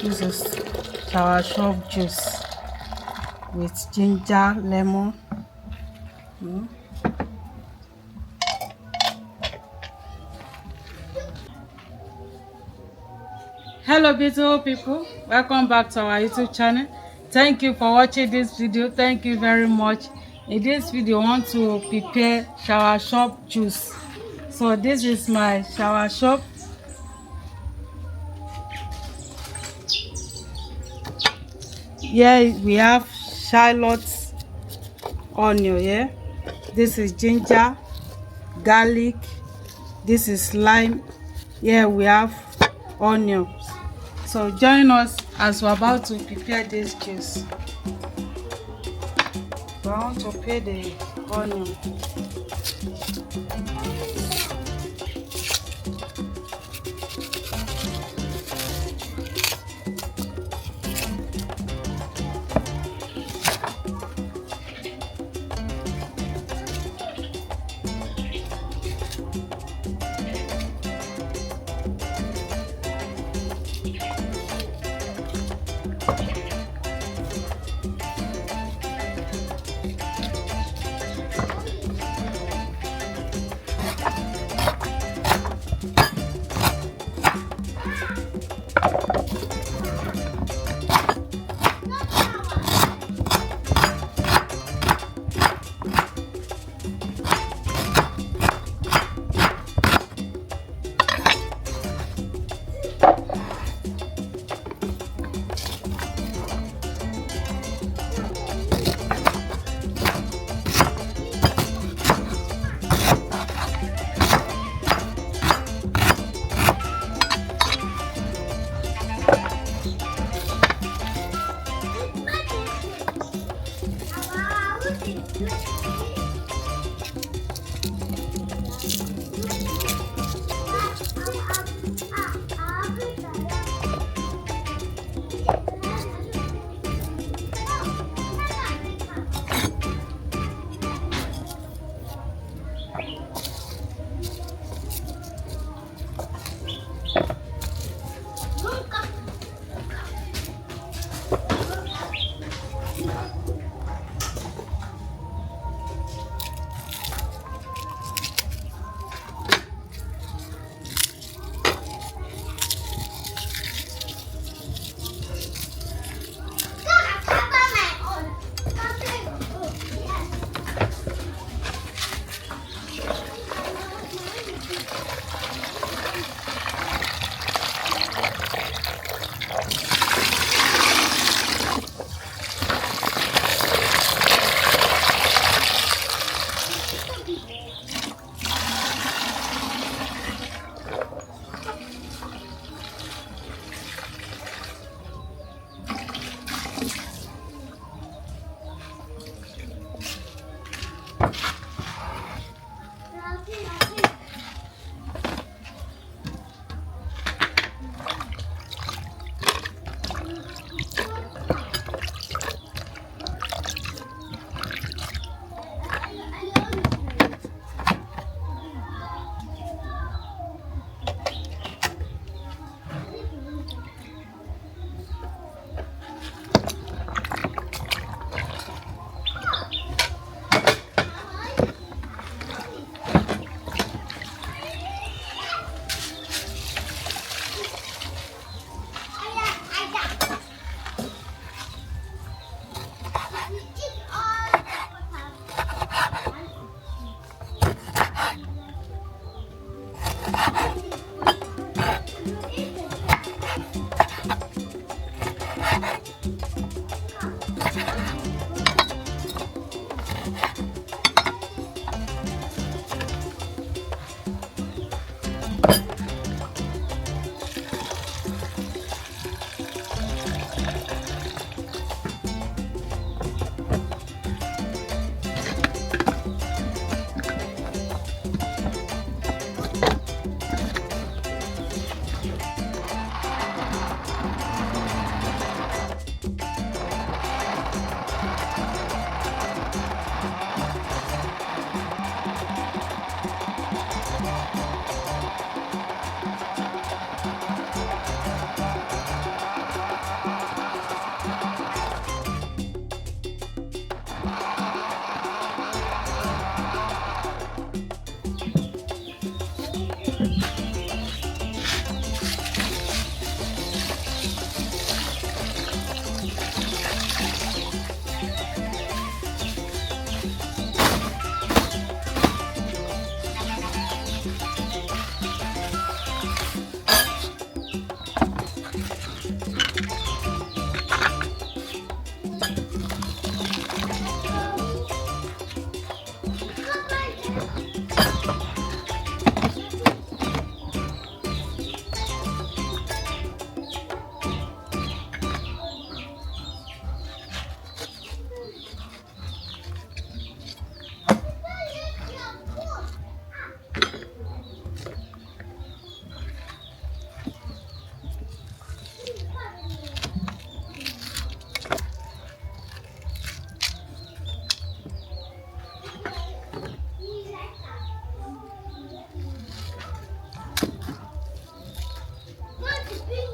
This is soursop juice with ginger, lemon. Hello beautiful people, welcome back to our YouTube channel. Thank you for watching this video. Thank you very much. In this video I want to prepare soursop juice. So this is my soursop. Here we have shallots, onion. Yeah, this is ginger, garlic, this is lime. Here we have onions. So join us as we're about to prepare this juice. So I want to peel the onion.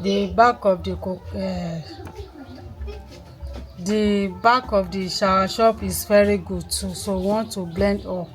the back of the soursop is very good too, so we want to blend up.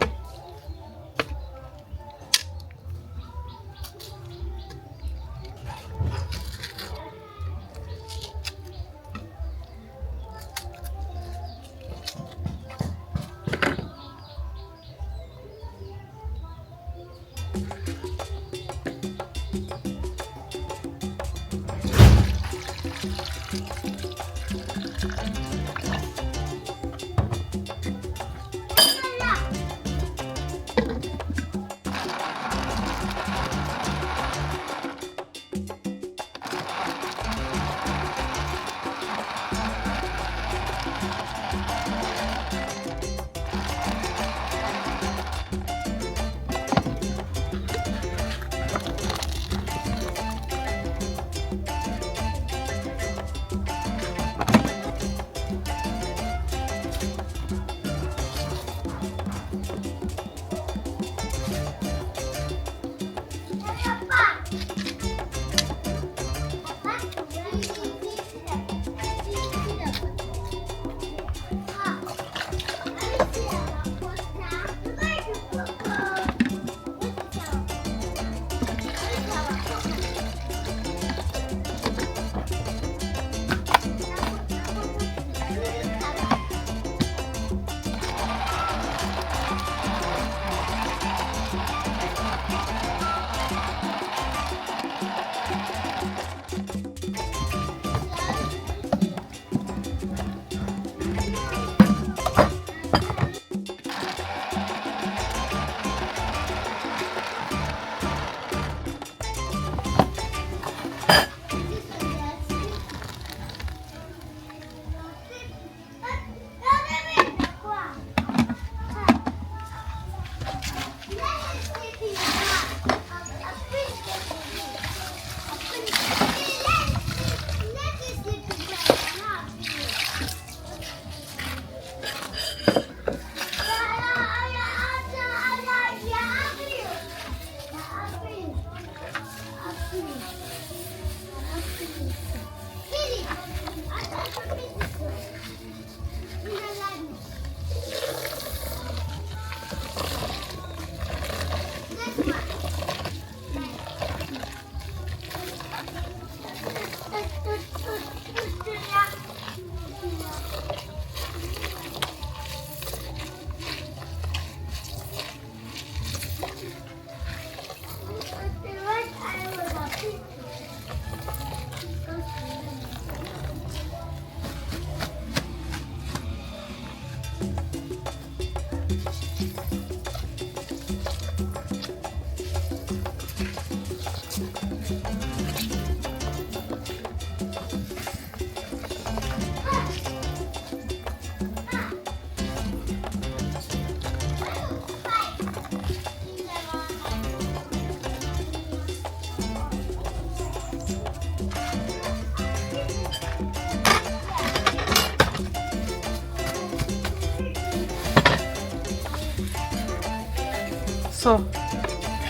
So,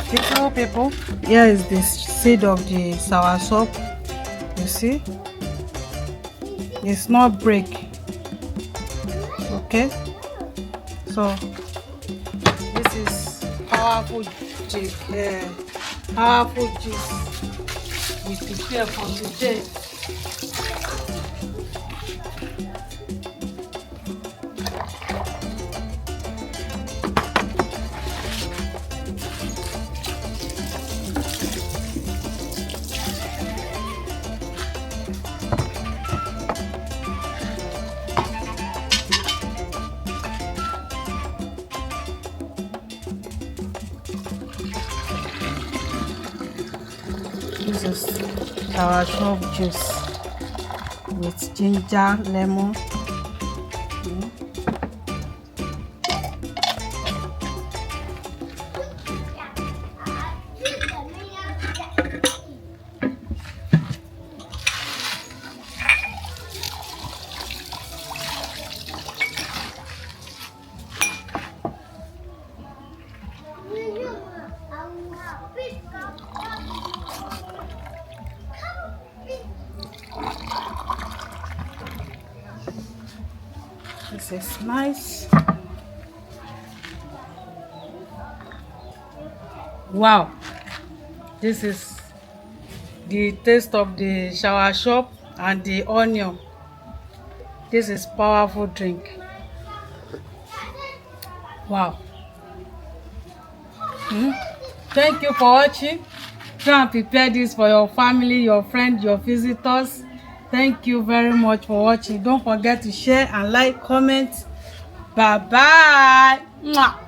beautiful people, here is the seed of the soursop. You see, it's not break. Okay, so this is powerful juice. Powerful juice we prepare for today. This is soursop juice with ginger, lemon. is nice. Wow, this is the taste of the soursop and the onion. This is powerful drink. Wow. Thank you for watching. Try and prepare this for your family, your friends, your visitors. Thank you very much for watching. Don't forget to share and like, comment. Bye bye. Mwah.